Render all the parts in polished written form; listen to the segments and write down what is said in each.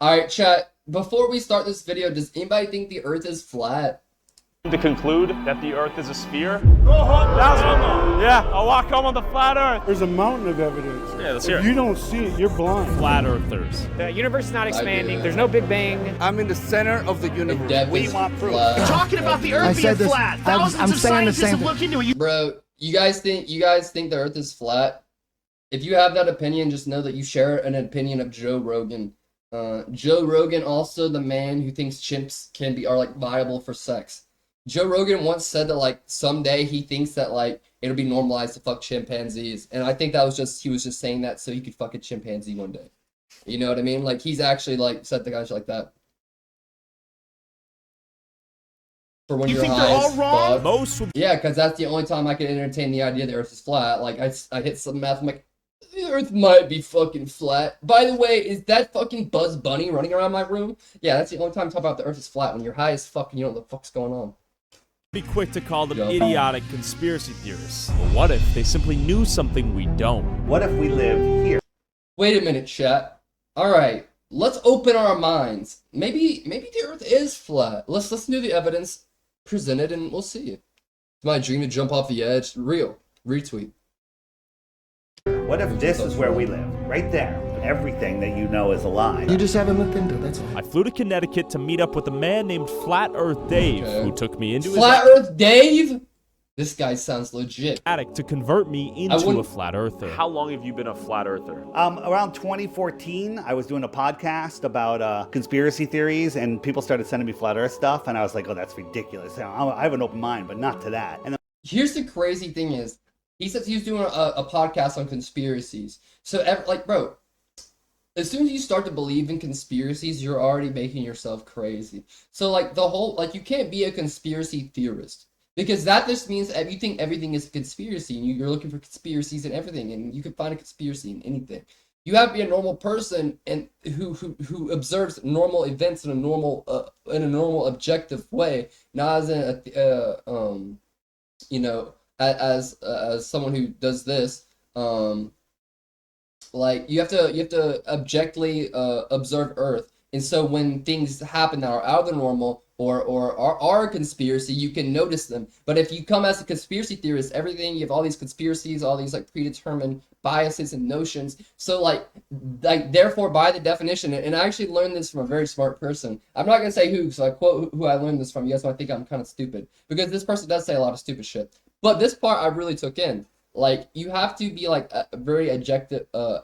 Alright, chat. Before we start this video, does anybody think the Earth is flat? To conclude that the Earth is a sphere. Yeah, I'll walk home on the flat Earth. There's a mountain of evidence. Yeah, let's If hear it. you don't see it, you're blind. Flat Earthers. The universe is not expanding. that. There's no Big Bang. I'm in the center of the universe. Depth We is want proof. flat. Talking about the Earth being flat. Thousands of scientists have looked into it. Bro, you guys think the Earth is flat? If you have that opinion, just know that you share an opinion of Joe Rogan. Joe Rogan, also the man who thinks chimps are like viable for sex. Joe Rogan once said that like someday he thinks that like it'll be normalized to fuck chimpanzees, and I think that was he was just saying that so he could fuck a chimpanzee one day. You know what I mean? Like he's actually like said the guys like that. For when You you're think high they're all as wrong? fuck. Most would Yeah, because that's the only time I can entertain the idea the Earth is flat. Like I hit some math, I'm like, the Earth might be fucking flat. By the way, is that fucking Buzz Bunny running around my room? Yeah, that's the only time I talk about the Earth is flat. When you're high as fuck and you don't know what the fuck's going on. be quick to call them Yeah. idiotic conspiracy theorists. But what if they simply knew something we don't? What if we lived here? Wait a minute, chat. All right, let's open our minds. Maybe the Earth is flat. Let's listen to the evidence presented and we'll see. It's my dream to jump off the edge. Real. Retweet. What if this is where we live? Right there. Everything that you know is a lie. You just haven't looked into it, that's all. I flew to Connecticut to meet up with a man named Flat Earth Dave, Okay. who took me into Flat his Earth Dave? This guy sounds legit. attic to convert me into a wouldn't- flat earther. How long have you been a flat earther? Around 2014, I was doing a podcast about conspiracy theories, and people started sending me flat Earth stuff, and I was like, oh, that's ridiculous. I have an open mind, but not to that. And then Here's the crazy thing is, he says he was doing a podcast on conspiracies. So, like, bro, as soon as you start to believe in conspiracies, you're already making yourself crazy. So, like, you can't be a conspiracy theorist. Because that just means that you think everything is a conspiracy, and you're looking for conspiracies in everything, and you can find a conspiracy in anything. You have to be a normal person and who observes normal events in a normal objective way, not as in as someone who does this. Like you have to objectively observe Earth, and so when things happen that are out of the normal or are a conspiracy, you can notice them. But if you come as a conspiracy theorist, you have all these conspiracies, all these like predetermined biases and notions. So like therefore, by the definition, and I actually learned this from a very smart person. I'm not gonna say who, so I quote who I learned this from. You guys might think I'm kind of stupid because this person does say a lot of stupid shit. But this part I really took in. Like you have to be like very objective to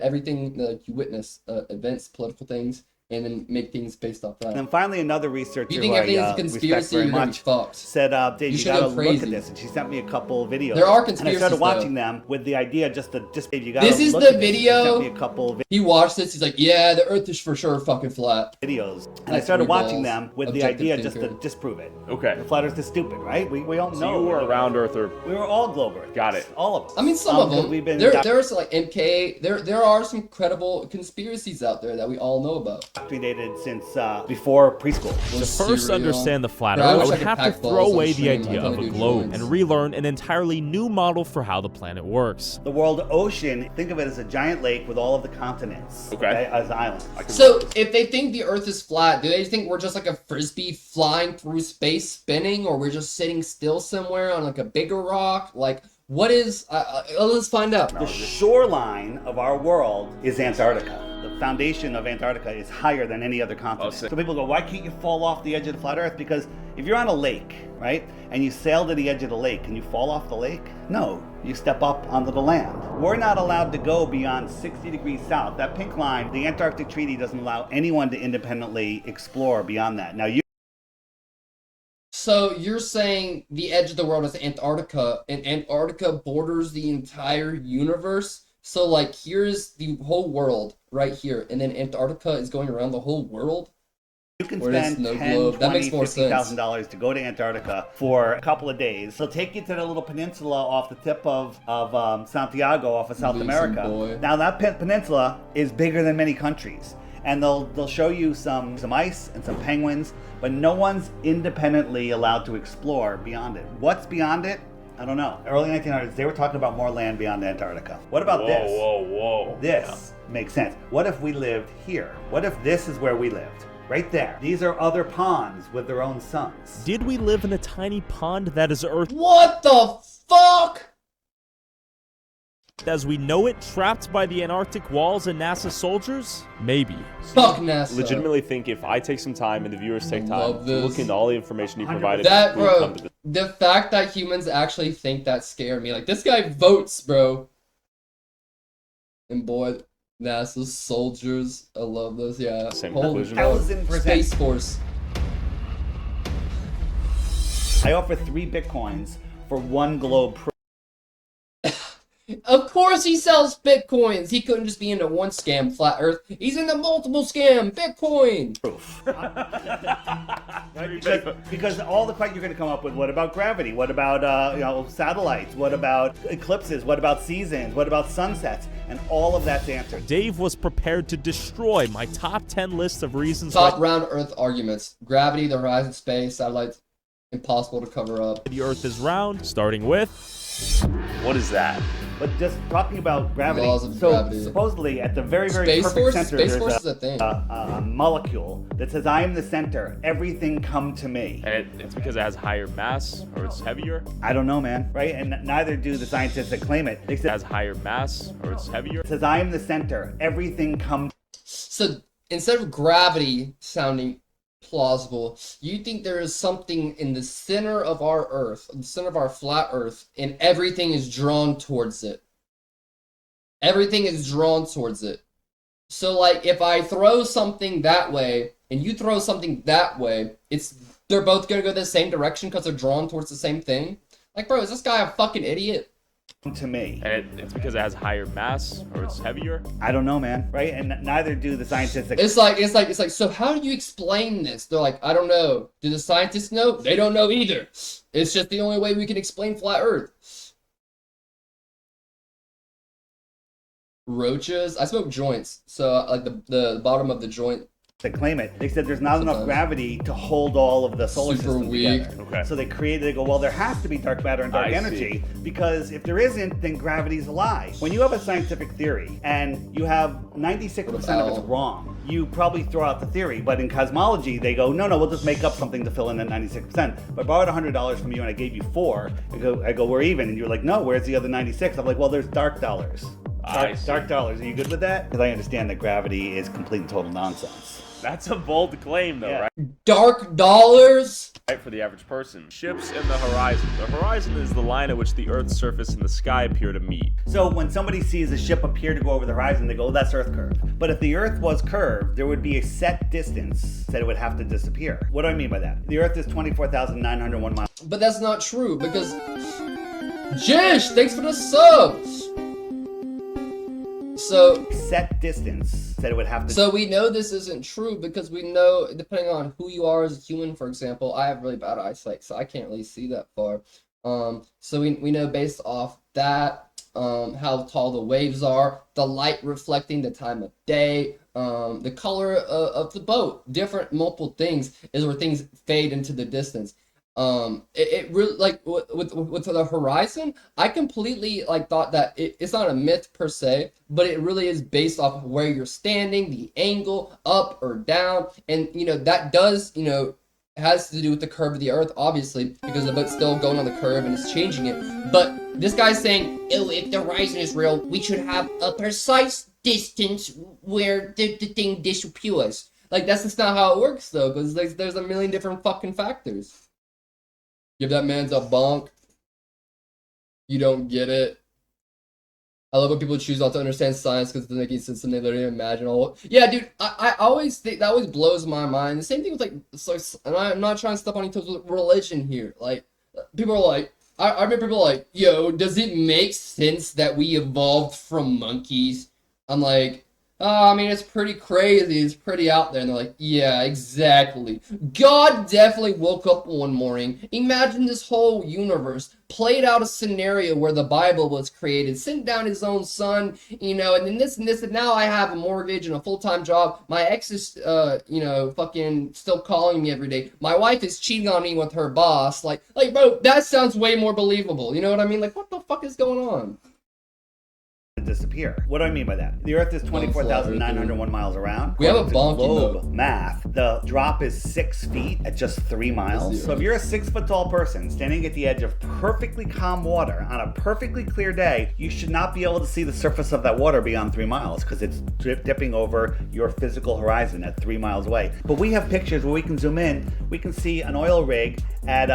everything that you witness, events, political things, and then make things based off that. And then finally, another researcher You think who everything's I a conspiracy, respect very you're gonna be much fucked. said, Dave, You you should gotta go look crazy. at this. And she sent me a couple of videos. There are And I conspiracies, started watching though. them with the idea Dave, you gotta This is look the at this. She video. sent me a couple He watched this. He's like, "Yeah, the Earth is for sure fucking flat." videos. And I That's started three watching balls. them with the Objective idea just thinker. to disprove it. Okay. The flat Earth is stupid, right? We all know. So you were a round earther. We were all globe Earth. Got it. All of us. I mean, some of 'cause them. We've been There are some like MK. There are some credible conspiracies out there that we all know about. indoctrinated since before preschool. To first understand the flat Bro, I Earth, I wish I would could have to pack throw balls on away the stream, like idea how of they a do globe joints. and relearn an entirely new model for how the planet works. The world ocean, think of it as a giant lake with all of the continents. Okay. As islands. So, if they think the Earth is flat, do they think we're just like a frisbee flying through space, spinning, or we're just sitting still somewhere on like a bigger rock? Like, what is? Let's find out. The shoreline of our world is Antarctica. The foundation of Antarctica is higher than any other continent. sick. So people go, why can't you fall off the edge of the flat Earth? Because if you're on a lake, right, and you sail to the edge of the lake, can you fall off the lake? No, you step up onto the land. We're not allowed to go beyond 60 degrees south. That pink line, the Antarctic Treaty doesn't allow anyone to independently explore beyond that. Now, So you're saying the edge of the world is Antarctica, and Antarctica borders the entire universe? So like here's the whole world right here, and then Antarctica is going around the whole world? you can Or there's spend no $10, globe. That makes $20, more sense. $50,000 to go to Antarctica for a couple of days. They'll take you to the little peninsula off the tip of Santiago, off of South Decent America. boy. Now that peninsula is bigger than many countries, and they'll show you some ice and some penguins, but no one's independently allowed to explore beyond it. What's beyond it? I don't know. Early 1900s, they were talking about more land beyond Antarctica. What about this? Whoa. This makes sense. What if we lived here? What if this is where we lived? Right there. These are other ponds with their own suns. Did we live in a tiny pond that is Earth What the fuck? as we know it, trapped by the Antarctic walls and NASA soldiers? Maybe. Fuck NASA. Legitimately think if I take some time and the viewers take time Love to look this. into all the information you provided, That, we will bro, come to this. the fact that humans actually think that scare me. Like, this guy votes, bro. And boy, NASA soldiers, I love this, yeah. Same Holy conclusion. fuck. 1000%. Space Force. I offer 3 Bitcoins for 1 globe. Of course he sells Bitcoins. He couldn't just be into one scam, Flat Earth. He's into multiple scam, Bitcoin. Because all the questions you're going to come up with, what about gravity? What about satellites? What about eclipses? What about seasons? What about sunsets? And all of that's answered. Dave was prepared to destroy my top 10 list of reasons Top why round Earth arguments. Gravity, the horizon, space, satellites, impossible to cover up. the Earth is round, starting with What is that? But just talking about gravity, Laws of so gravity. supposedly at the very, very Space perfect Force? center, Space there's Force is a thing. a molecule that says, I am the center, everything come to me. And it's because it has higher mass or it's heavier? I don't know, man, right? And neither do the scientists that claim it. They It said, has higher mass or it's heavier? it says, I am the center, everything comes. So instead of gravity sounding plausible, you think there is something in the center of our Earth, the center of our flat Earth, and everything is drawn towards it. Everything is drawn towards it. So, like, if I throw something that way and you throw something that way, they're both gonna go the same direction because they're drawn towards the same thing. Like, bro, is this guy a fucking idiot? To me. And it's because it has higher mass or it's heavier? I don't know, man, right? And neither do the scientists that It's like, so how do you explain this? They're like, I don't know. Do the scientists know? They don't know either. It's just the only way we can explain flat Earth. Roaches? I smoke joints, so like the bottom of the joint. that claim it. They said there's not enough Sometimes. gravity to hold all of the solar Super system weak. together. Okay. So they go, well, there has to be dark matter and dark I energy, because if there isn't, then gravity's a lie. When you have a scientific theory and you have 96% of it's wrong, you probably throw out the theory. But in cosmology, they go, no, we'll just make up something to fill in that 96%. If I borrowed $100 from you and I gave you 4, I go, we're even. And you're like, no, where's the other 96? I'm like, well, there's dark dollars. I see. Dark dollars. Are you good with that? Because I understand that gravity is complete and total nonsense. That's a bold claim, though, Yeah. right? Dark dollars? Right for the average person. Ships and the horizon. The horizon is the line at which the Earth's surface and the sky appear to meet. So when somebody sees a ship appear to go over the horizon, they go, oh, that's Earth curve. But if the Earth was curved, there would be a set distance that it would have to disappear. What do I mean by that? The Earth is 24,901 miles. But that's not true because Jish, thanks for the subs. So Set distance that it would have to. So we know this isn't true because we know, depending on who you are as a human, for example, I have really bad eyesight, so I can't really see that far. So we know based off that, how tall the waves are, the light reflecting, the time of day, the color of the boat, different multiple things is where things fade into the distance. It really, like with the horizon, I completely like thought that it's not a myth per se, but it really is based off of where you're standing, the angle, up or down, and that does has to do with the curve of the Earth, obviously, because the boat's still going on the curve and it's changing it. But this guy's saying, oh, if the horizon is real, we should have a precise distance where the thing disappears. Like, that's just not how it works, though, because there's a million different fucking factors. Give that man's a bonk. You don't get it. I love when people choose not to understand science because it's making sense and they literally imagine all. Yeah, dude, I always think that always blows my mind. The same thing with and I'm not trying to step on any toes with religion here. Like, people are like, I remember people like, yo, does it make sense that we evolved from monkeys? I'm like, I mean, it's pretty crazy. It's pretty out there. And they're like, yeah, exactly. God definitely woke up one morning. Imagine this whole universe played out a scenario where the Bible was created, sent down his own son, and then this and this, and now I have a mortgage and a full-time job. My ex is, fucking still calling me every day. My wife is cheating on me with her boss. Like, bro, that sounds way more believable. You know what I mean? Like, what the fuck is going on? Disappear. What do I mean by that? The Earth is 24,901 miles around. We have a According to bonky globe math. The drop is 6 feet at just 3 miles. So if you're a 6 foot tall person standing at the edge of perfectly calm water on a perfectly clear day, you should not be able to see the surface of that water beyond 3 miles because it's dipping over your physical horizon at 3 miles away. But we have pictures where we can zoom in. We can see an oil rig at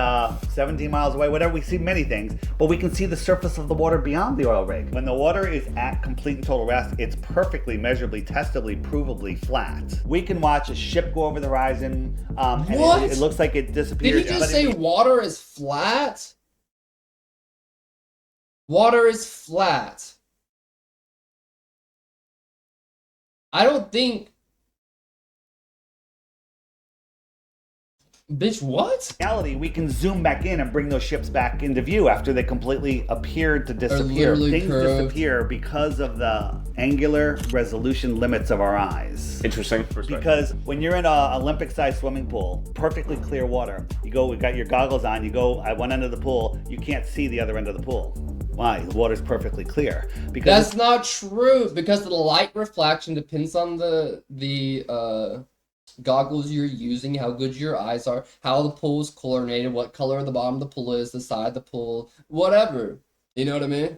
17 miles away, whatever. We see many things, but we can see the surface of the water beyond the oil rig. When the water is at complete and total rest, it's perfectly, measurably, testably, provably flat. We can watch a ship go over the horizon. What? It looks like it disappeared. Did he just say water is flat? Water is flat. I don't think... Bitch, what? In reality, we can zoom back in and bring those ships back into view after they completely appeared to disappear. Things disappear because of the angular resolution limits of our eyes. Interesting. Because when you're in an Olympic-sized swimming pool, perfectly clear water, we got your goggles on, you go at one end of the pool, you can't see the other end of the pool. Why? The water's perfectly clear. Because that's not true, because the light reflection depends on the goggles you're using, how good your eyes are, how the pool is chlorinated, what color the bottom of the pool is, the side of the pool, whatever. You know what I mean?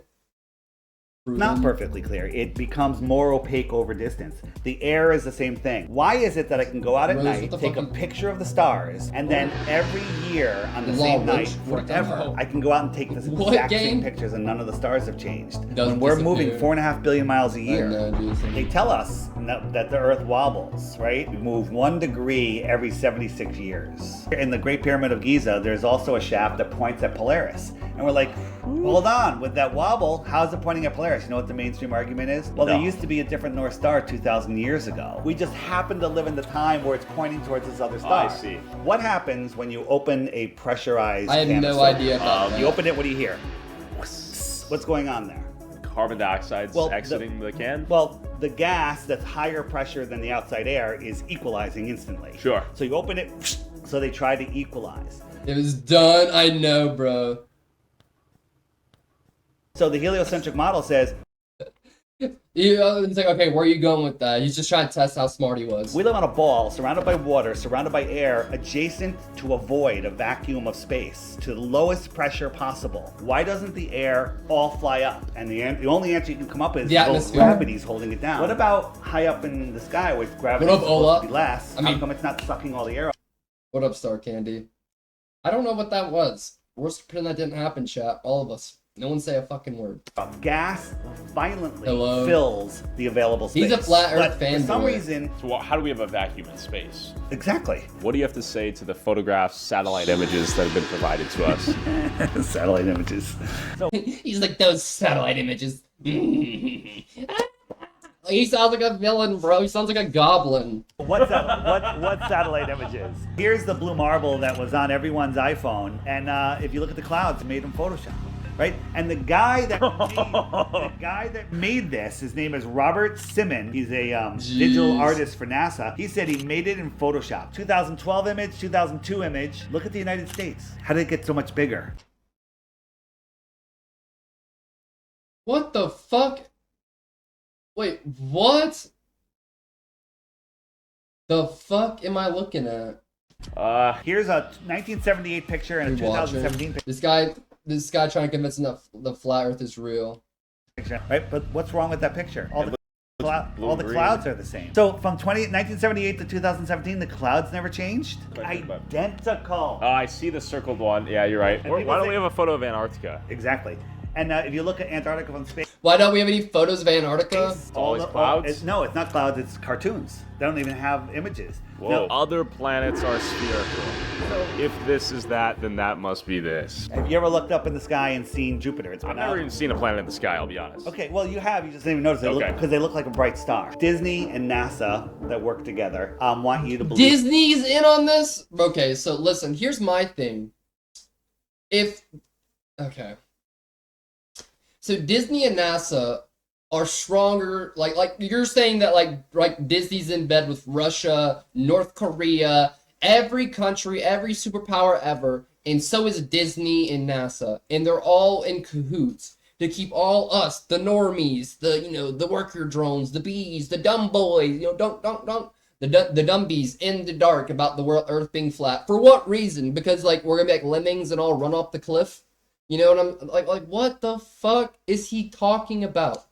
Not perfectly clear. It becomes more opaque over distance. The air is the same thing. Why is it that I can go out at night, take a picture of the stars, and then every year on the same night, forever, I can go out and take the exact same pictures and none of the stars have changed? When we're moving 4.5 billion miles a year, they tell us that the Earth wobbles, right? We move 1 degree every 76 years. In the Great Pyramid of Giza, there's also a shaft that points at Polaris. And we're like, hold on, with that wobble, how's it pointing at Polaris? You know what the mainstream argument is? Well, there used to be a different North Star 2,000 years ago. We just happen to live in the time where it's pointing towards this other star. I see. What happens when you open a pressurized I have canister? no idea about that. You open it, what do you hear? What's going on there? Carbon dioxide's exiting the can? Well, the gas that's higher pressure than the outside air is equalizing instantly. Sure. So you open it, so they try to equalize. It was done, I know, bro. So the heliocentric model says, it's like, okay, where are you going with that? He's just trying to test how smart he was. we live on a ball surrounded by water, surrounded by air, adjacent to a void, a vacuum of space, to the lowest pressure possible. Why doesn't the air all fly up? And the only answer you can come up with is gravity's holding it down. What about high up in the sky where gravity is supposed to be less? How come it's not sucking all the air up? What up, Star Candy? I don't know what that was. We're just pretending that didn't happen, chat. All of us. No one say a fucking word. Gas violently fills the available space. He's a flat Earth fan. For some reason... So how do we have a vacuum in space? Exactly. What do you have to say to the photographs, satellite images that have been provided to us? Satellite images. So he's like, those satellite images. He sounds like a villain, bro. He sounds like a goblin. What satellite images? Here's the blue marble that was on everyone's iPhone, and if you look at the clouds, made in Photoshop. Right? And the guy that made this, his name is Robert Simon. He's a digital artist for NASA. He said he made it in Photoshop. 2012 image, 2002 image. Look at the United States. How did it get so much bigger? What the fuck? Wait, what? The fuck am I looking at? Here's a 1978 picture and a 2017 picture. This guy trying to convince him that the flat Earth is real. Right, but what's wrong with that picture? All the clouds are the same. So from 1978 to 2017, the clouds never changed? Identical. Oh, I see the circled one. Yeah, you're right. Why don't we have a photo of Antarctica? Exactly. And if you look at Antarctica from space, Why don't we have any photos of Antarctica? Always clouds? No, it's not clouds. It's cartoons. They don't even have images. Whoa. No, Other planets are spherical. If this is that, then that must be this. have you ever looked up in the sky and seen Jupiter? It's I've been never out. even seen a planet in the sky, I'll be honest. Okay, well you have. You just didn't even notice it Okay. because they look like a bright star. Disney and NASA that work together want you to believe. Disney's in on this? Okay, so listen, here's my thing. Okay. So Disney and NASA are stronger, like you're saying that like Disney's in bed with Russia, North Korea, every country, every superpower ever, and so is Disney and NASA, and they're all in cahoots to keep all us, the normies, the worker drones, the bees, the dumb boys, the dumb bees in the dark about the world Earth being flat. For what reason? Because like we're gonna be like lemmings and all run off the cliff. You know what I'm like what the fuck is he talking about?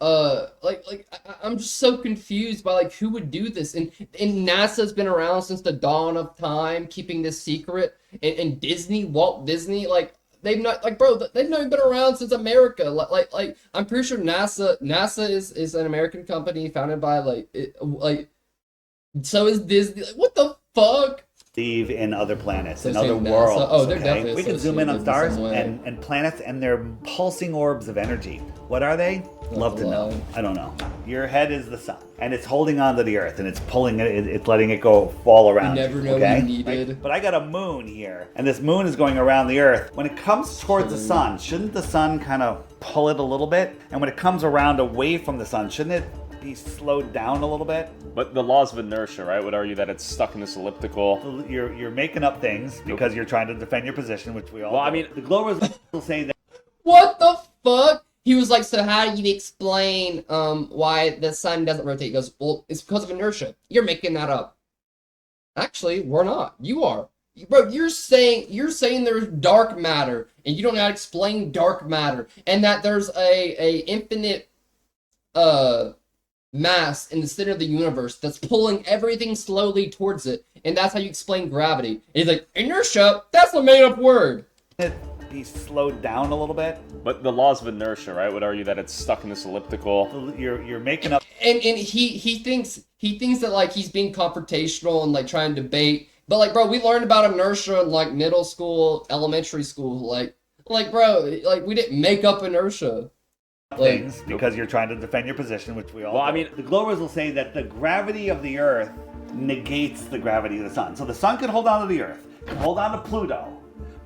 I'm just so confused by like who would do this. And NASA's been around since the dawn of time, keeping this secret. And Disney, Walt Disney, like they've not they've not even been around since America. Like I'm pretty sure NASA is an American company founded by so is Disney. Like, what the fuck? Believe in other planets So and other saying NASA. worlds. Oh, they're definitely We can zoom in on associated stars in some way. and planets and their pulsing orbs of energy. What are they? Love to know. lie. I don't know. Your head is the sun, and it's holding on to the Earth, and it's pulling it. It's letting it go fall around. You never know okay? what you needed. Right? But I got a moon here, and this moon is going around the Earth. When it comes towards the sun, shouldn't the sun kind of pull it a little bit? And when it comes around away from the sun, shouldn't it be slowed down a little bit? But the laws of inertia, right, would argue that it's stuck in this elliptical. You're making up things because you're trying to defend your position, which we all. Well, I do. mean- the globalists will say that. What the fuck? He was like, so how do you explain why the sun doesn't rotate? He goes, well, it's because of inertia. You're making that up. Actually, we're not. You are. Bro, you're saying there's dark matter, and you don't know how to explain dark matter, and that there's a infinite mass in the center of the universe that's pulling everything slowly towards it, and that's how you explain gravity. And he's like, inertia? That's a made-up word. It be slowed down a little bit. But the laws of inertia, right, would argue that it's stuck in this elliptical. You're making up. And he thinks that like he's being confrontational and like trying to debate. But like, bro, we learned about inertia in like middle school, elementary school. Like bro, like we didn't make up inertia. Things because you're trying to defend your position, which we all. Well, do. I mean- the globers will say that the gravity of the Earth negates the gravity of the sun. So the sun can hold on to the Earth, can hold on to Pluto,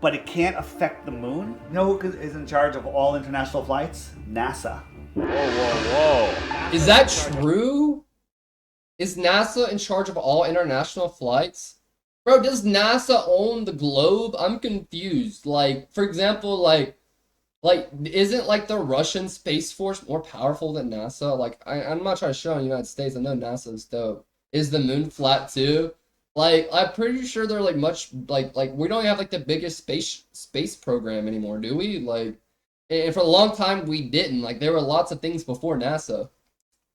but it can't affect the moon. You know who is in charge of all international flights? NASA. Whoa. Is that true? Is NASA in charge of all international flights? Bro, does NASA own the globe? I'm confused. Like, for example, like isn't like the Russian Space Force more powerful than NASA? Like, I'm not trying to show in the United States. I know NASA's dope. Is the moon flat too? Like, I'm pretty sure they're like much like we don't have like the biggest space program anymore, do we? Like, and for a long time we didn't. Like, there were lots of things before NASA.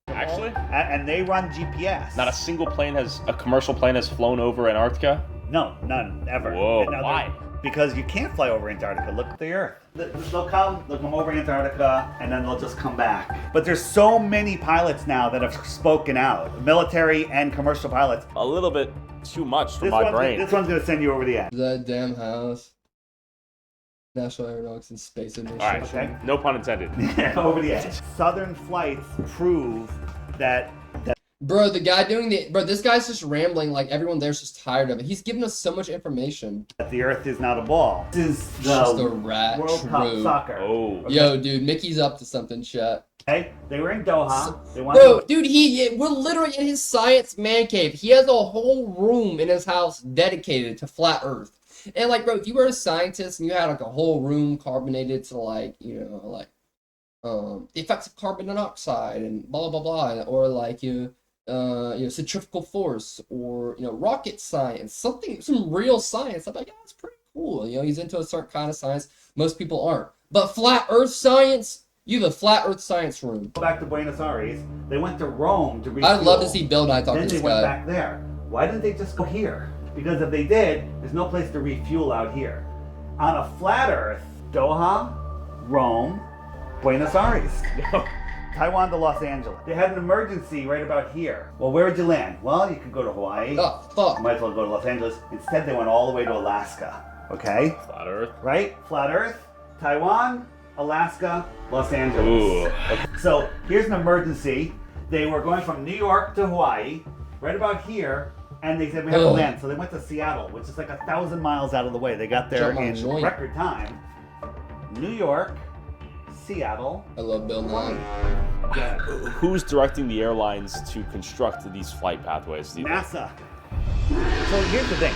Actually? And they run GPS. Not a commercial plane has flown over Antarctica? No, none ever. Whoa, And now why? Because you can't fly over Antarctica. Look at the Earth. They'll come over Antarctica, and then they'll just come back. But there's so many pilots now that have spoken out, military and commercial pilots. A little bit too much for my brain. This one's gonna send you over the edge. That damn house. National Aeronautics and Space Administration. Alright, no pun intended. Over the edge. Southern flights prove that. Bro, this guy's just rambling like everyone there's just tired of it. He's giving us so much information. That the Earth is not a ball. This is Just the a rat. World Cup True. soccer. Oh. Okay? Yo, dude, Mickey's up to something, chat. Okay? They were in Doha. They wanted Bro, to- dude, we're literally in his science man cave. He has a whole room in his house dedicated to flat Earth. And like, bro, if you were a scientist and you had like a whole room carbonated to like, the effects of carbon monoxide and blah blah blah, or like centrifugal force, or rocket science, some real science. I'm like, yeah, that's pretty cool. He's into a certain kind of science most people aren't. But flat Earth science, you have a flat Earth science room. Go back to Buenos Aires. They went to Rome to refuel. I'd love to see Bill Nye talk Then to they this went guy. back there. Why didn't they just go here? Because if they did, there's no place to refuel out here. On a flat Earth, Doha, Rome, Buenos Aires. Taiwan to Los Angeles. They had an emergency right about here. Well, where would you land? Well, you could go to Hawaii. Oh, fuck. You might as well go to Los Angeles. Instead, they went all the way to Alaska. Okay? Flat Earth. Right? Flat Earth, Taiwan, Alaska, Los Angeles. Ooh. Okay. So here's an emergency. They were going from New York to Hawaii, right about here, and they said we have to Ugh. land. So they went to Seattle, which is like 1,000 miles out of the way. They got there Jump on a in joint. record time. New York, Seattle. I love Bill Nye. Who's directing the airlines to construct these flight pathways? do you think? NASA. So here's the thing.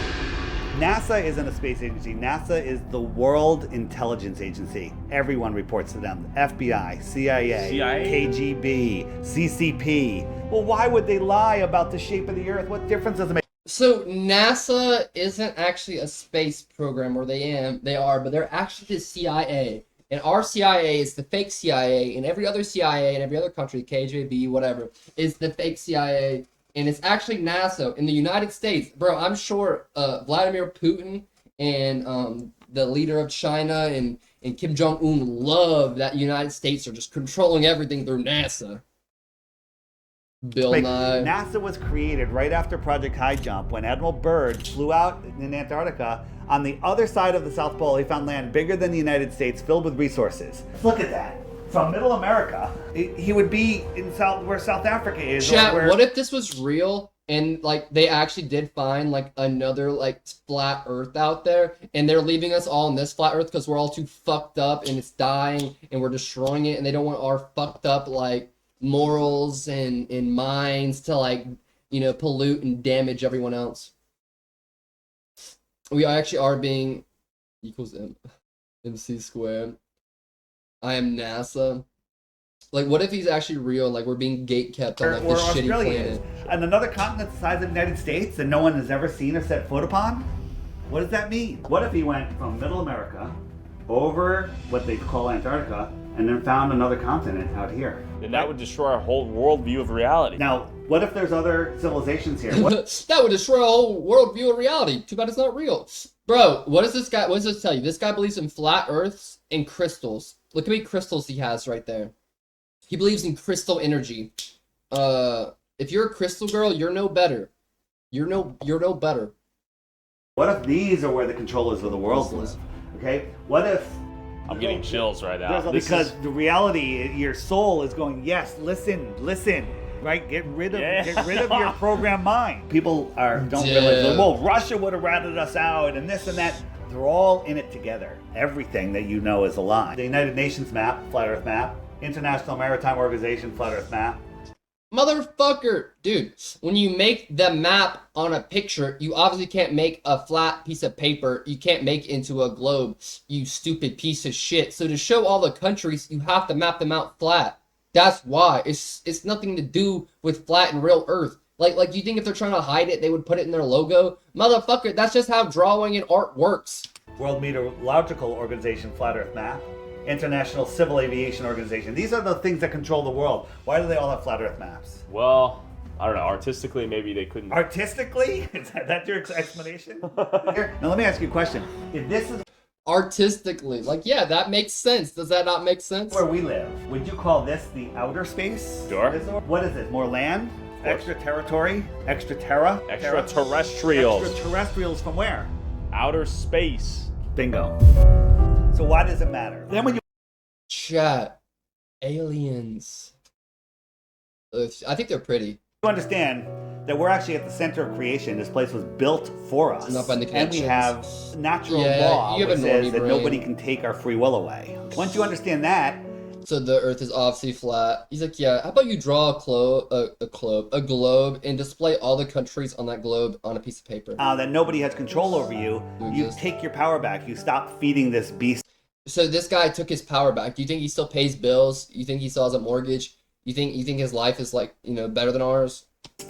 NASA isn't a space agency. NASA is the World Intelligence Agency. Everyone reports to them. FBI, CIA, KGB, CCP. Well, why would they lie about the shape of the Earth? What difference does it make? So NASA isn't actually a space program, or they are, but they're actually the CIA. And our CIA is the fake CIA, and every other CIA in every other country, KGB, whatever, is the fake CIA. And it's actually NASA in the United States. Bro, I'm sure Vladimir Putin and the leader of China and Kim Jong-un love that United States are just controlling everything through NASA. Bill Like, Nye. NASA was created right after Project High Jump when Admiral Byrd flew out in Antarctica. On the other side of the South Pole, he found land bigger than the United States, filled with resources. Look at that. From Middle America, he would be in where South Africa is. Chat, or where, what if this was real and like they actually did find like another like flat Earth out there, and they're leaving us all in this flat Earth because we're all too fucked up and it's dying and we're destroying it, and they don't want our fucked up like morals and minds to like, you know, pollute and damage everyone else. We actually are being equals MC squared. I am NASA. Like, what if he's actually real? Like, we're being gatekept on like where this shitty Australia is. planet. And another continent the size of the United States that no one has ever seen or set foot upon? What does that mean? What if he went from Middle America over what they call Antarctica and then found another continent out here? Then that would destroy our whole worldview of reality. Now, what if there's other civilizations here? What, That would destroy a whole worldview of reality. Too bad it's not real. Bro, what does this guy, what does this tell you? This guy believes in flat earths and crystals. Look how many crystals he has right there. He believes in crystal energy. If you're a crystal girl, you're no better. You're no better. what if these are where the controllers of the world live? Okay? What if... I'm getting chills right now. Because the reality, your soul is going, yes, listen, right? Get rid of your programmed mind. People don't realize, Yeah. well, Russia would have ratted us out and this and that. They're all in it together. Everything that you know is a lie. The United Nations map, flat Earth map. International Maritime Organization, flat Earth map. Motherfucker, dude, when you make the map on a picture, you obviously can't make a flat piece of paper. You can't make it into a globe, you stupid piece of shit. So to show all the countries, you have to map them out flat. That's why. It's nothing to do with flat and real Earth. Like you think if they're trying to hide it, they would put it in their logo? Motherfucker, that's just how drawing and art works. World Meteorological Organization, flat Earth map. International Civil Aviation Organization. These are the things that control the world. Why do they all have flat Earth maps? Well, I don't know. Artistically, maybe they couldn't. Artistically? Is that your explanation? Here, now let me ask you a question. If this is Artistically, like, yeah, that makes sense. Does that not make sense? where we live, would you call this the outer space? Sure. What is it? More land? Extra territory? Extra terra? Extraterrestrials. Extraterrestrials from where? Outer space. Bingo. So why does it matter? Then when you Chat. Aliens. I think they're pretty. understand that we're actually at the center of creation, this place was built for us. Not by the and we connections. have natural Yeah, law you have which a says normie that brain. nobody can take our free will away. Once you understand that, So the Earth is obviously flat. He's like, yeah, how about you draw a globe and display all the countries on that globe on a piece of paper? that nobody has control over you, you just- take your power back. You stop feeding this beast So this guy took his power back. Do you think he still pays bills? You think he still has a mortgage? You think his life is like, you know, better than ours?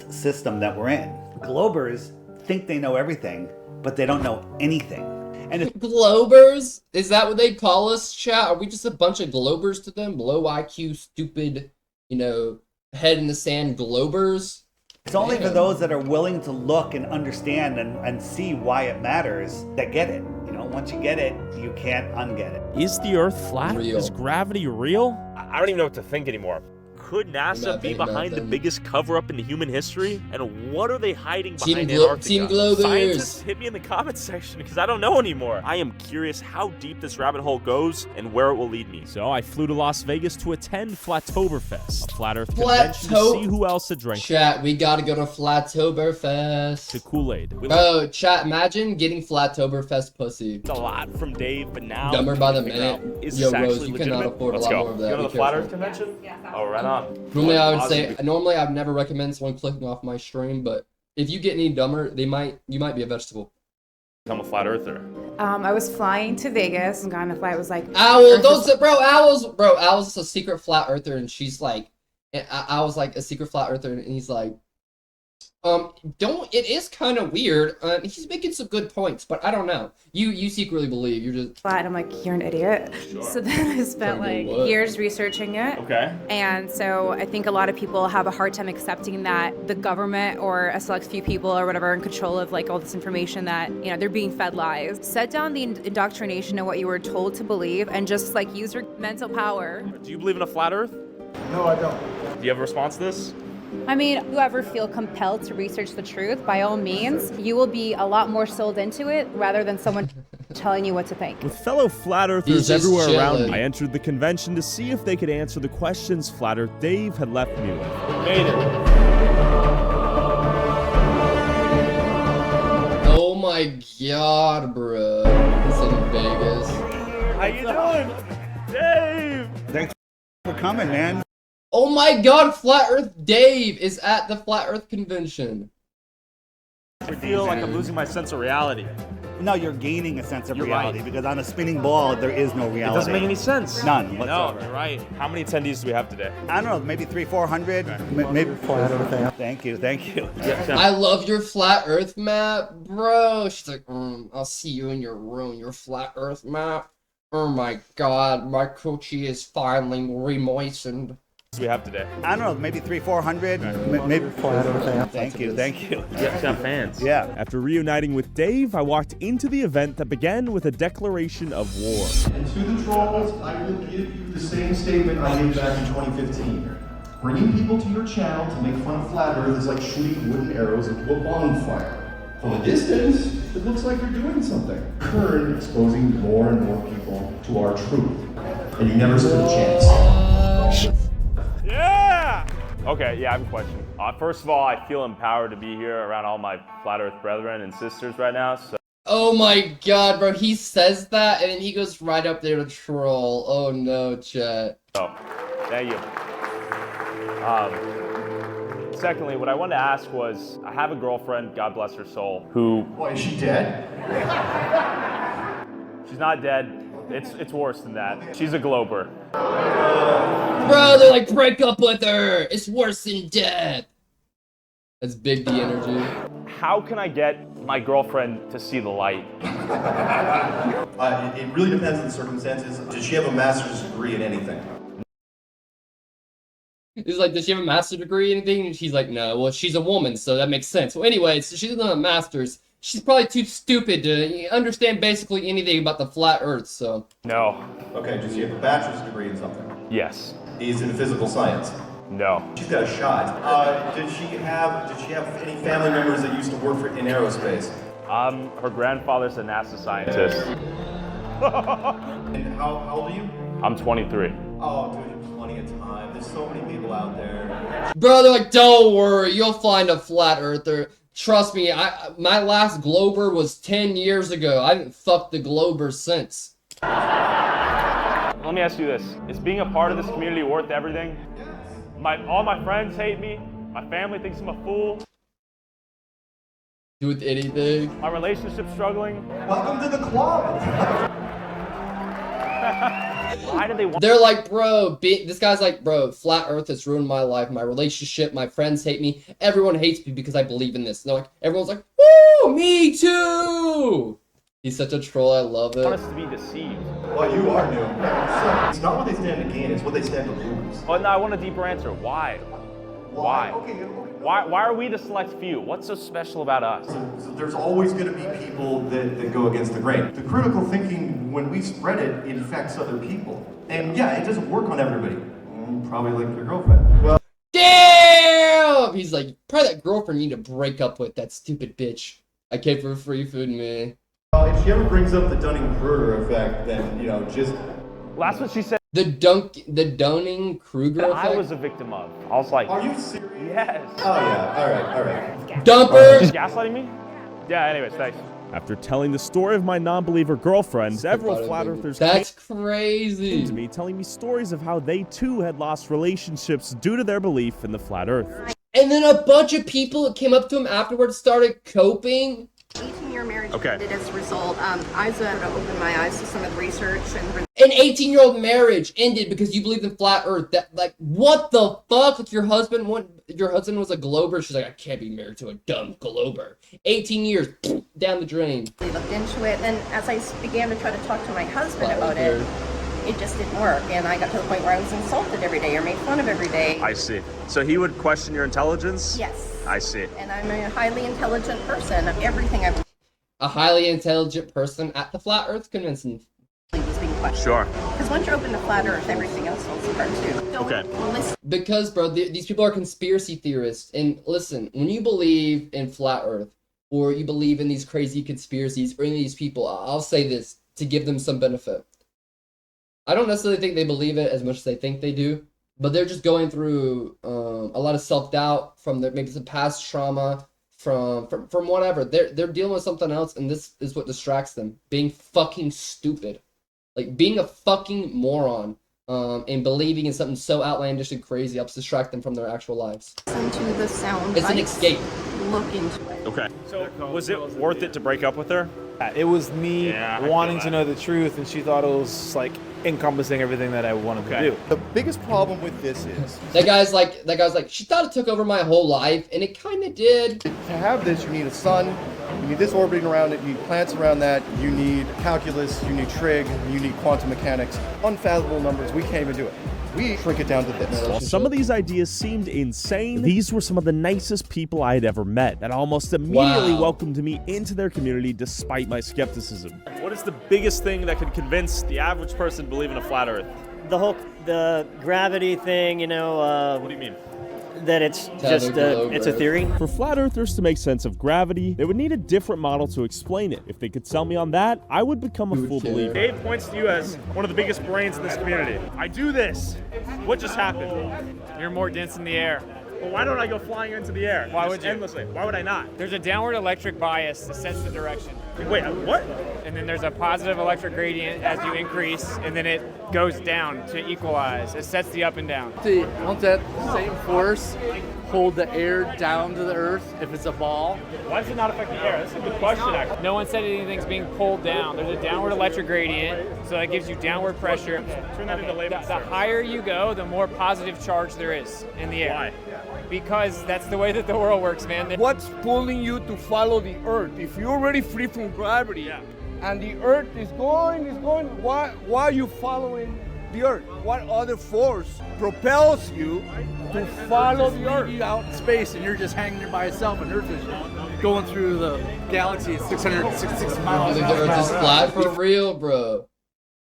system that we're in. Globers think they know everything, but they don't know anything. And it's Globers? Is that what they call us, chat? Are we just a bunch of globers to them? Low IQ, stupid, you know, head in the sand globers? only for Damn. those that are willing to look and understand and see why it matters that get it. You know, Once you get it, you can't unget it. Is the Earth flat? Real. Is gravity real? I don't even know what to think anymore. Could NASA be behind the nothing. biggest cover-up in human history? And what are they hiding behind Team Antarctica? Globers. Scientists, hit me in the comments section because I don't know anymore. I am curious how deep this rabbit hole goes and where it will lead me. So I flew to Las Vegas to attend Flattoberfest, a flat Earth convention to see who else had drank Chat, we gotta go to Flattoberfest. the Kool-Aid. We Bro, chat, imagine getting Flattoberfest pussy. learned a lot from Dave, but now Dumber by the I'm figuring minute. out, is Yo, this Rose, actually you cannot legitimate? afford a Let's lot go. more of that. You go to Be the Flat careful. Earth convention? Oh, right on. Normally, I would Pause say, it. normally I'd never recommend someone clicking off my stream, but if you get any dumber, you might be a vegetable. I'm a flat earther. I was flying to Vegas and got on the flight. Was like, Owl, don't say, Owl's is a secret flat earther, and she's like, and I was like a secret flat earther, and he's like, it is kind of weird. He's making some good points, but I don't know. You secretly believe, you're just. flat. I'm like, you're an idiot. So then I spent like what? years researching it. Okay. And so I think a lot of people have a hard time accepting that the government or a select few people or whatever are in control of like all this information that, you know, they're being fed lies. Set down the indoctrination of what you were told to believe and just like use your mental power. Do you believe in a flat earth? No, I don't. Do you have a response to this? I mean, if you ever feel compelled to research the truth, by all means, you will be a lot more sold into it rather than someone telling you what to think. With fellow flat He's earthers just everywhere around chilling. me, I entered the convention to see if they could answer the questions Flat Earth Dave had left me with. Made it. Oh my god, bro. It's in Vegas. How you doing? Dave! Thanks for coming, man. Oh my god, Flat Earth Dave is at the Flat Earth convention. I feel like I'm losing my sense of reality. No, you're gaining a sense of You're reality right. because on a spinning ball, there is no It reality. doesn't make any sense. None No, whatsoever. you're right. How many attendees do we have today? I don't know, maybe 300-400. Maybe 400. Thank you. I love your Flat Earth map, bro. She's like, I'll see you in your room, your Flat Earth map. Oh my god, my coochie is finally remoistened. Do we have today? I don't know, maybe 300-400. Maybe 400. Thank you. Yeah, got fans. Yeah. After reuniting with Dave, I walked into the event that began with a declaration of war. And to the trolls, I will give you the same statement I gave back in 2015. Bringing people to your channel to make fun of Flat Earth is like shooting wooden arrows into a bonfire. From a distance, it looks like you're doing something. Turn exposing more and more people to our truth. And you never stood a chance. Yeah! Okay, yeah, I have a question. First of all, I feel empowered to be here around all my Flat Earth brethren and sisters right now, so Oh my god, bro, he says that and then he goes right up there to troll. Oh no, chat. thank you. Secondly, what I wanted to ask was, I have a girlfriend, God bless her soul, who, Why, is she dead? she's not dead. It's worse than that. She's a glober. Bro, they're like, break up with her! It's worse than death! That's big D energy. How can I get my girlfriend to see the light? It really depends on the circumstances. Does she have a master's degree in anything? He's like, does she have a master's degree in anything? And she's like, no. Well, she's a woman, so that makes sense. Well, anyway, so she doesn't have a master's. She's probably too stupid to understand basically anything about the flat earth, so. No. Okay, does she have a bachelor's degree in something? Yes. Is in physical science? No. She's got a shot. Did she have any family members that used to work in aerospace? Her grandfather's a NASA scientist. And how old are you? I'm 23. Oh, dude, there's plenty of time. There's so many people out there. Bro, they're like, don't worry, you'll find a flat earther. Trust me, my last Glober was 10 years ago. I haven't fucked the Glober since. Let me ask you this. Is being a part of this community worth everything? All my friends hate me. My family thinks I'm a fool. Do with anything. My relationship's struggling. Welcome to the club. Why do they want... They're like, bro, this guy's like, bro, flat earth has ruined my life, my relationship, my friends hate me, everyone hates me because I believe in this. And they're like, everyone's like, woo, me too! He's such a troll, I love it. want us to be deceived? Well, you are new. So, it's not what they stand to gain, it's what they stand to lose. Oh, no, I want a deeper answer. Why? Why? Okay. Why are we the select few? What's so special about us? So there's always going to be people that go against the grain. The critical thinking, when we spread it, it affects other people. And yeah, it doesn't work on everybody. Probably like your girlfriend. Well, Damn! He's like, probably that girlfriend you need to break up with, that stupid bitch. I came for free food, man. if she ever brings up the Dunning-Kruger effect, then, just... Last what she said The Dunning-Kruger that effect? I was a victim of. I was like, Are you serious? yes. Oh yeah, alright. Dumper! She's gaslighting me? Yeah, anyways, thanks. After telling the story of my non-believer girlfriend, several flat earthers That's came crazy. to me telling me stories of how they too had lost relationships due to their belief in the flat earth. And then a bunch of people came up to him afterwards, started coping. 18-year marriage Okay. ended as a result. I was able to open my eyes to some of the research and An 18-year-old marriage ended because you believed in flat earth. That, like, what the fuck? Like, your husband was a glober. She's like, I can't be married to a dumb glober. 18 years, down the drain. really looked into it. And as I began to try to talk to my husband Flat about earth. it just didn't work. And I got to the point where I was insulted every day or made fun of every day. I see. So he would question your intelligence? Yes. I see. And I'm a highly intelligent person. Everything I A highly intelligent person at the flat earth convention. believe was being questioned. Sure. Because once you're open to flat earth, everything else falls apart too. Don't Okay. listen Because, bro, these people are conspiracy theorists. And listen, when you believe in flat earth, or you believe in these crazy conspiracies, or any of these people, I'll say this to give them some benefit. I don't necessarily think they believe it as much as they think they do, but they're just going through a lot of self-doubt from their, maybe some past trauma, from whatever. They're dealing with something else, and this is what distracts them. Being fucking stupid. Like, being a fucking moron. And believing in something so outlandish and crazy helps distract them from their actual lives. to the sound It's an bites. escape. Look into it. Okay. So, was it worth it to break up with her? It was me Yeah, I feel wanting that. to know the truth, and she thought it was like encompassing everything that I wanted Okay. to do. The biggest problem with this is That guy's like, she thought it took over my whole life, and it kind of did. to have this, you need a sun, you need this orbiting around it, you need planets around that, you need calculus, you need trig, you need quantum mechanics. Unfathomable numbers, we can't even do it. We shrink it down to this. While some of these ideas seemed insane, these were some of the nicest people I had ever met that almost immediately Wow. welcomed me into their community despite my skepticism. What is the biggest thing that could convince the average person to believe in a flat earth? The gravity thing, What do you mean? that it's just it's a theory. For flat earthers to make sense of gravity, they would need a different model to explain it. If they could sell me on that, I would become a Who would full care? believer. Dave points to you as one of the biggest brains in this community. I do this. What just happened? You're more dense in the air. Well, why don't I go flying into the air? Why Just would you? endlessly? Why would I not? There's a downward electric bias that sets the direction. Wait, what? And then there's a positive electric gradient as you increase, and then it goes down to equalize. It sets the up and down. Won't that same force hold the air down to the earth if it's a ball? Why does it not affect the air? That's a good question, actually. No one said anything's being pulled down. There's a downward electric gradient, so that gives you downward pressure. Turn that into layman's The terms. higher you go, the more positive charge there is in the air. Why? Because that's the way that the world works, man. What's pulling you to follow the earth? If you're already free from gravity and the earth is going, why are you following the earth? What other force propels you to follow the earth? Out in space and you're just hanging there by yourself and earth is going through the galaxy at 666 I miles think an the earth is hour. flat for real, bro.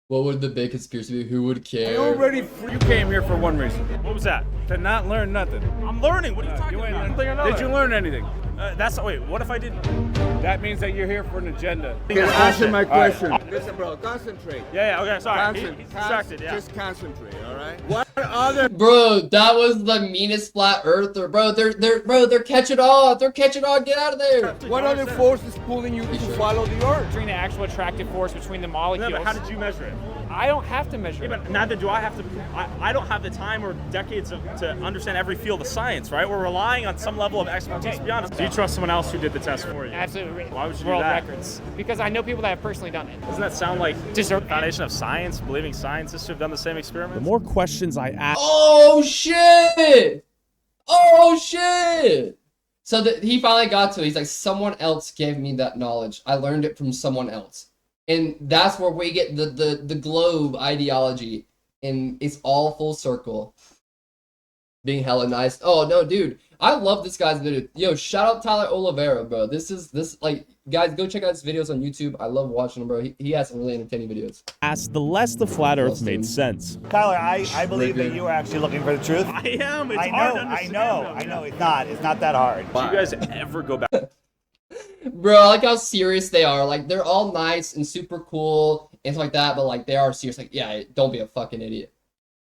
What would the big conspiracy be? Who would care? You're already free. You came here for one reason, What was that? to not learn nothing. I'm learning. What are you talking ain't about? learned- Something or another. Did you learn anything? Wait, what if I didn't? That means that you're here for an agenda. Answer my question. Listen, bro, concentrate. Yeah, okay, sorry. He's distracted, yeah. Just concentrate, all right? What other Bro, that was the meanest flat earther, bro. They're catching on. They're catching on. Get out of there. what other force is pulling you to follow the earth? Between the actual attractive force between the No, molecules. but how did you measure it? I don't have to measure Yeah, it. but neither do I have to. I don't have the time or decades to understand every field of science, right? We're relying on some level of expertise beyond us. Do you trust someone else who did the test for you? Absolutely. Why would you do World that? records. Because I know people that have personally done it. Doesn't that sound like Just the foundation of science, believing scientists who have done the same The experiments? more questions I ask, Oh shit! Oh shit! So he finally got to it. He's like, someone else gave me that knowledge. I learned it from someone else. And that's where we get the globe ideology. And it's all full circle. being hella nice. Oh no, dude, I love this guy's video. Yo, shout out Tyler Oliveira, bro. This like, guys, go check out his videos on YouTube. I love watching him, bro. He has some really entertaining videos. As the less the flat Earth made sense. Tyler, I believe that you are actually looking for the truth. I am. It's I hard to know. understand. I know. It's not that hard. Do you guys ever go back? Bro, I like how serious they are. Like, they're all nice and super cool and stuff like that, but like, they are serious. Like, yeah, don't be a fucking idiot.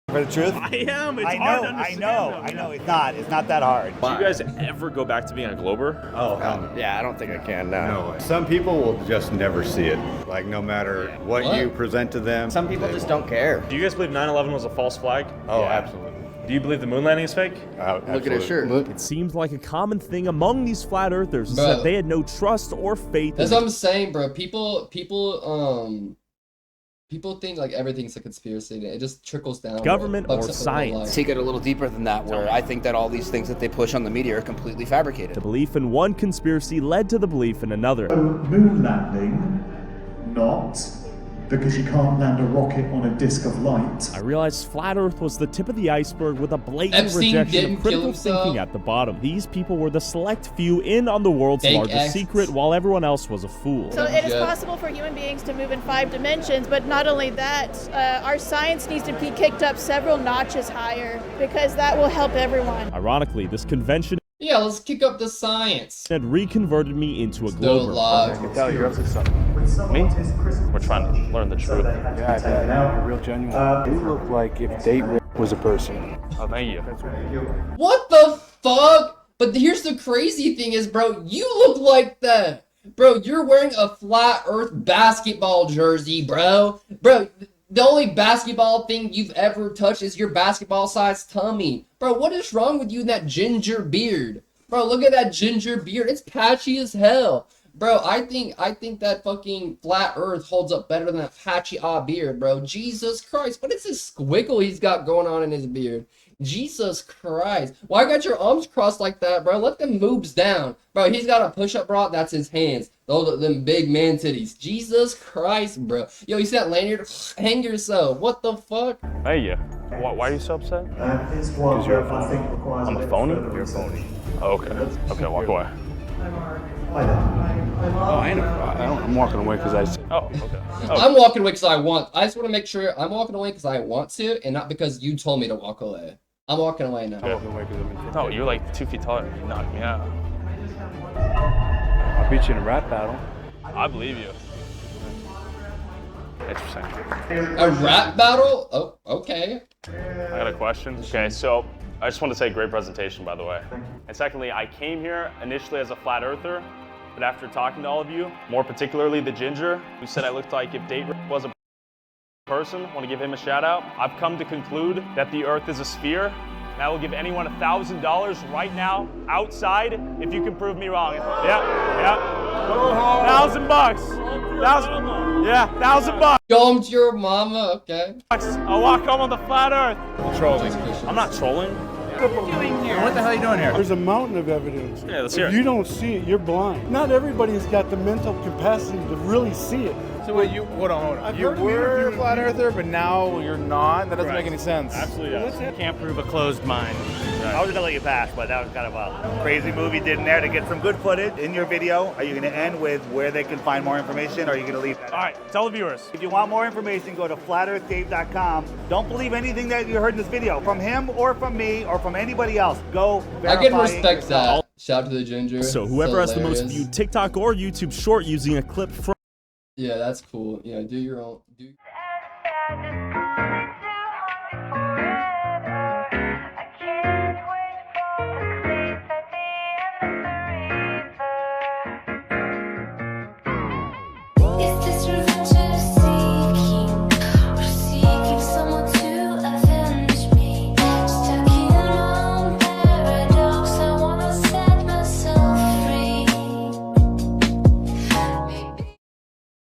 For the truth? I am. It's I hard to know. understand. It's not that hard. Do you guys ever go back to being a glober? Oh, Yeah, I don't think I can, no. No. Some people will just never see it. Like, no matter what you present to them. Some people just don't care. Do you guys believe 9/11 was a false flag? Oh, absolutely. Do you believe the moon landing is fake? Look at his shirt. It seems like a common thing among these flat earthers is Bro. that they had no trust or faith That's in what I'm saying, bro. People think like everything's a conspiracy. And it just trickles down. government bro. or Fucks up their whole science. life. Take it a little deeper than that, where I think that all these things that they push on the media are completely fabricated. The belief in one conspiracy led to the belief in another. Moon landing, not because you can't land a rocket on a disk of light. I realized flat Earth was the tip of the iceberg with a blatant Epstein rejection didn't of critical kill himself. thinking at the bottom. These people were the select few in on the world's Fake largest X. secret, while everyone else was a fool. So it is Yeah. possible for human beings to move in 5 dimensions, but not only that, our science needs to be kicked up several notches higher because that will help everyone. Ironically, this convention Yeah, let's kick up the science. had reconverted me into a Still glober. alive. I can tell you're up to something. Me? We're trying to learn the truth. Yeah, I think you're real genuine. You look like if date was a person. Oh, thank you. What the fuck? But here's the crazy thing is, bro, you look like that. Bro, you're wearing a flat earth basketball jersey, bro. Bro, the only basketball thing you've ever touched is your basketball-sized tummy. Bro, what is wrong with you and that ginger beard? Bro, look at that ginger beard. It's patchy as hell. Bro, I think that fucking flat earth holds up better than that patchy beard, bro. Jesus Christ. What is this squiggle he's got going on in his beard? Jesus Christ. Why got your arms crossed like that, bro? Let them moves down. Bro, he's got a push-up bra. That's his hands. Those are them big man titties. Jesus Christ, bro. Yo, you see that lanyard? Hang yourself. What the fuck? Hey, yeah. Why are you so upset? It's one you're a that I think requires I'm a a bit phony? further You're a research. phony. Oh, okay. Okay, walk away. I know. Oh, I'm walking away because I said. Oh, okay. I'm walking away because I want. I just want to make sure I'm walking away because I want to, and not because you told me to walk away. I'm walking away now. I'm walking away because I'm in. No, you're like 2 feet taller. You knocked me out. I'll beat you in a rap battle. I believe you. Interesting. A rap battle? Oh, okay. I got a question. Okay, so I just want to say great presentation, by the way. And secondly, I came here initially as a flat earther, but after talking to all of you, more particularly the ginger, who said I looked like if date was a person, want to give him a shout out. I've come to conclude that the earth is a sphere, and I will give anyone $1,000 right now outside if you can prove me wrong. Yeah. $1,000. $1,000. Go home to your mama, okay. I'll walk home on the flat earth. Trolling. I'm not trolling. What are you doing here? What the hell are you doing here? There's a mountain of evidence. Yeah, let's hear If it. you don't see it, you're blind. Not everybody's got the mental capacity to really see it. So wait, hold on. I've You heard of were a interviews- flat earther, but now you're not? That doesn't Right. make any sense. Absolutely yes. Can't prove a closed mind. I was gonna let you pass, but that was kind of a crazy move you did in there to get some good footage in your video. Are you gonna end with where they can find more information, or are you gonna leave that? All right, tell the viewers. If you want more information, go to flatearthdave.com. Don't believe anything that you heard in this video from him or from me or from anybody else. Go verify I can it respect yourself. that. Shout out to the ginger. So whoever has the most hilarious. viewed TikTok or YouTube short using a clip from Yeah, that's cool. Yeah, do your own. Is this revenge?